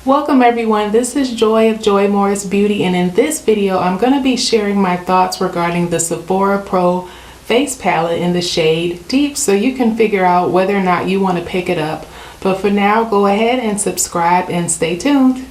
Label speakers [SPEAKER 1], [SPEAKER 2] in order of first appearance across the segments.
[SPEAKER 1] Welcome everyone, this is Joy of Joy Morris Beauty, and in this video I'm going to be sharing my thoughts regarding the Sephora Pro face palette in the shade Deep, so you can figure out whether or not you want to pick it up. But for now, go ahead and subscribe and stay tuned.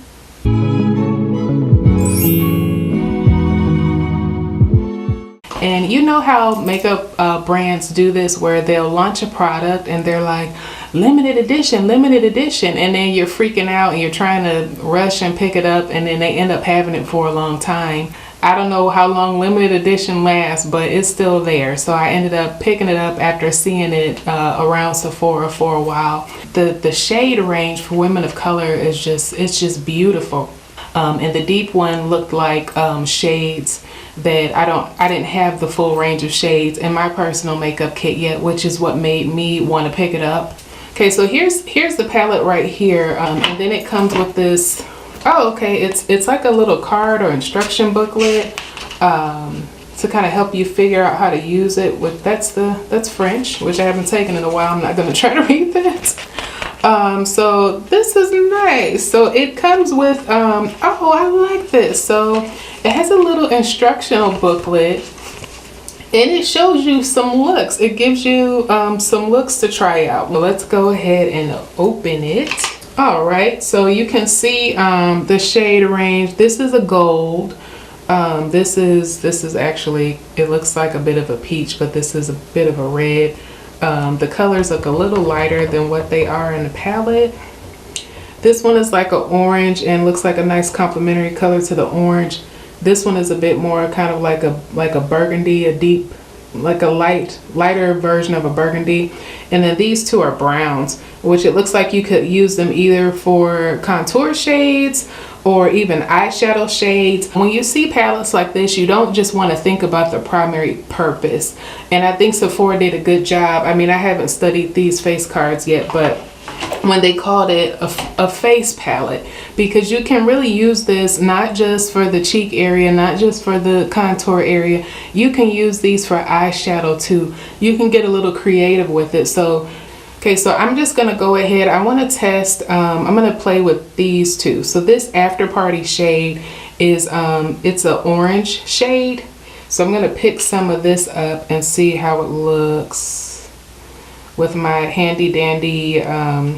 [SPEAKER 1] And you know how makeup brands do this, where they'll launch a product and they're like, limited edition, and then you're freaking out and you're trying to rush and pick it up, and then they end up having it for a long time. I don't know how long limited edition lasts, but it's still there. So I ended up picking it up after seeing it around Sephora for a while. The shade range for women of color is just beautiful. And the Deep one looked like shades that I didn't have the full range of shades in my personal makeup kit yet, which is what made me want to pick it up. Okay, so here's the palette right here, and then it comes with this. Oh, okay, it's like a little card or instruction booklet to kind of help you figure out how to use it. That's French, which I haven't taken in a while. I'm not going to try to read that. So this is nice. So it comes with oh, I like this. So it has a little instructional booklet. And it shows you some looks. It gives you some looks to try out. Well, let's go ahead and open it. All right, so you can see the shade range. This is a gold. This is actually, it looks like a bit of a peach, but this is a bit of a red. The colors look a little lighter than what they are in the palette. This one is like an orange and looks like a nice complementary color to the orange. This one is a bit more kind of like a burgundy, a deep, like a lighter version of a burgundy. And then these two are browns, which it looks like you could use them either for contour shades or even eyeshadow shades. When you see palettes like this, you don't just want to think about the primary purpose. And I think Sephora did a good job. I mean, I haven't studied these face cards yet, but when they called it a face palette, because you can really use this not just for the cheek area, not just for the contour area. You can use these for eyeshadow too. You can get a little creative with it. So okay, so I'm just gonna go ahead. I want to test, I'm gonna play with these two. So this After Party shade is it's an orange shade, so I'm gonna pick some of this up and see how it looks with my handy dandy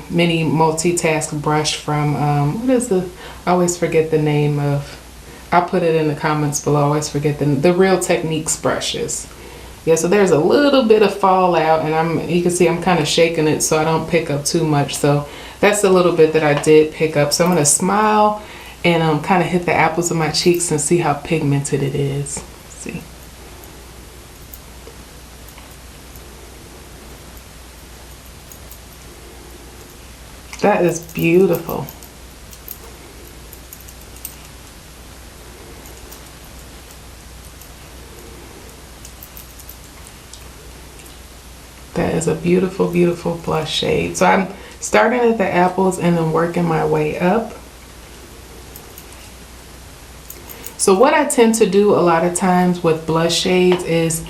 [SPEAKER 1] mini Multitask brush from what is I always forget the name of. I'll put it in the comments below. I always forget the Real Techniques brushes. Yeah, so there's a little bit of fallout, and you can see I'm kind of shaking it so I don't pick up too much. So that's a little bit that I did pick up. So I'm gonna smile and kind of hit the apples of my cheeks and see how pigmented it is. Let's see. That is beautiful. That is a beautiful, beautiful blush shade. So I'm starting at the apples and then working my way up. So what I tend to do a lot of times with blush shades is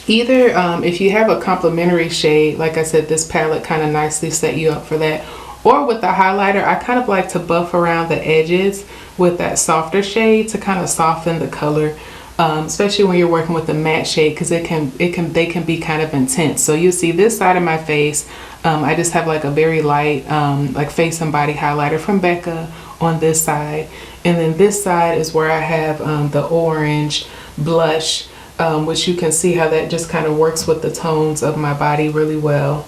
[SPEAKER 1] either if you have a complementary shade, like I said, this palette kind of nicely set you up for that. Or with the highlighter, I kind of like to buff around the edges with that softer shade to kind of soften the color. Especially when you're working with the matte shade, because they can be kind of intense. So you see this side of my face, I just have like a very light like face and body highlighter from Becca on this side, and then this side is where I have the orange blush, which you can see how that just kind of works with the tones of my body really well,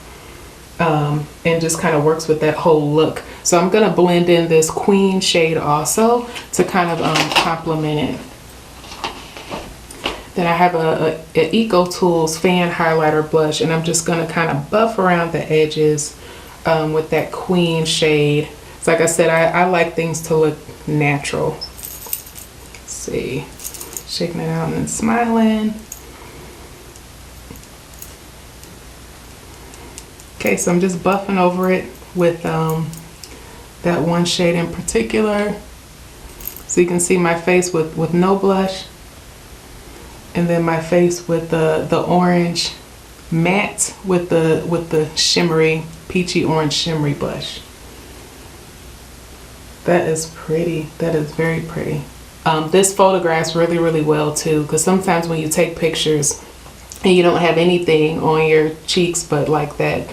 [SPEAKER 1] and just kind of works with that whole look. So I'm gonna blend in this Queen shade also to kind of complement it. Then I have a Eco Tools Fan Highlighter Blush, and I'm just going to kind of buff around the edges with that Queen shade. So like I said, I like things to look natural. Let's see. Shaking it out and then smiling. Okay, so I'm just buffing over it with that one shade in particular. So you can see my face with no blush. And then my face with the orange matte with the shimmery, peachy orange shimmery blush. That is pretty. That is very pretty. This photographs really, really well too, because sometimes when you take pictures and you don't have anything on your cheeks but like that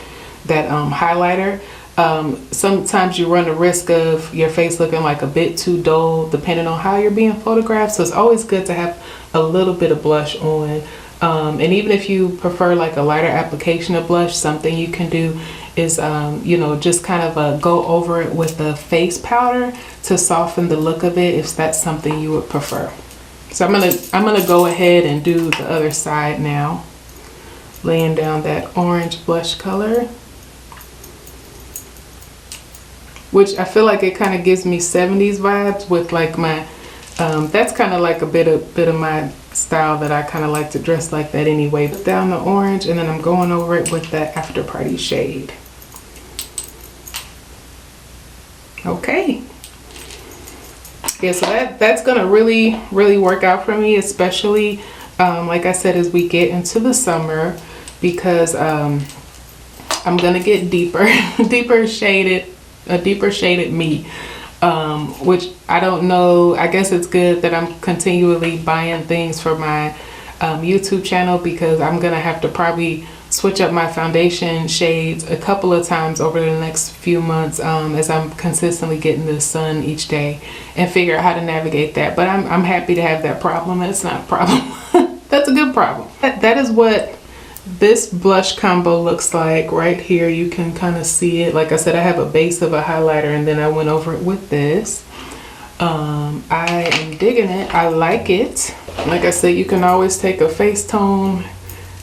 [SPEAKER 1] highlighter, sometimes you run the risk of your face looking like a bit too dull depending on how you're being photographed. So it's always good to have a little bit of blush on. And even if you prefer like a lighter application of blush, something you can do is just kind of go over it with the face powder to soften the look of it, if that's something you would prefer. So I'm gonna go ahead and do the other side now, laying down that orange blush color, which I feel like it kind of gives me 70s vibes with like my that's kind of like a bit of my style, that I kind of like to dress like that anyway. Put down the orange, and then I'm going over it with the After Party shade. Okay. Yeah, so that's gonna really, really work out for me, especially like I said, as we get into the summer, because I'm gonna get a deeper shaded me, which I don't know. I guess it's good that I'm continually buying things for my YouTube channel, because I'm gonna have to probably switch up my foundation shades a couple of times over the next few months, as I'm consistently getting the sun each day, and figure out how to navigate that. But I'm happy to have that problem. That's not a problem. That's a good problem. That is what this blush combo looks like right here. You can kind of see it. Like I said, I have a base of a highlighter, and then I went over it with this. I am digging it. I like it. Like I said, you can always take a face tone.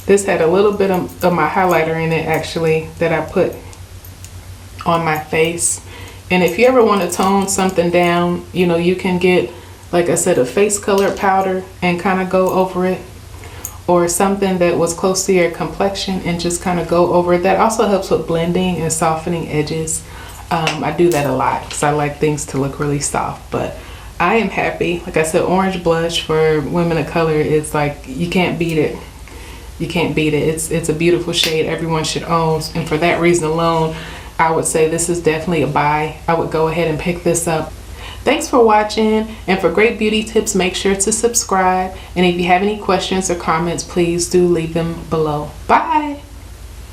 [SPEAKER 1] This had a little bit of my highlighter in it, actually, that I put on my face. And if you ever want to tone something down, you can get, like I said, a face color powder and kind of go over it, or something that was close to your complexion and just kind of go over it. That also helps with blending and softening edges. I do that a lot because I like things to look really soft. But I am happy. Like I said, orange blush for women of color is like, you can't beat it. You can't beat it. It's a beautiful shade everyone should own, and for that reason alone, I would say this is definitely a buy. I would go ahead and pick this up. Thanks for watching, and for great beauty tips, make sure to subscribe. And if you have any questions or comments, please do leave them below. Bye!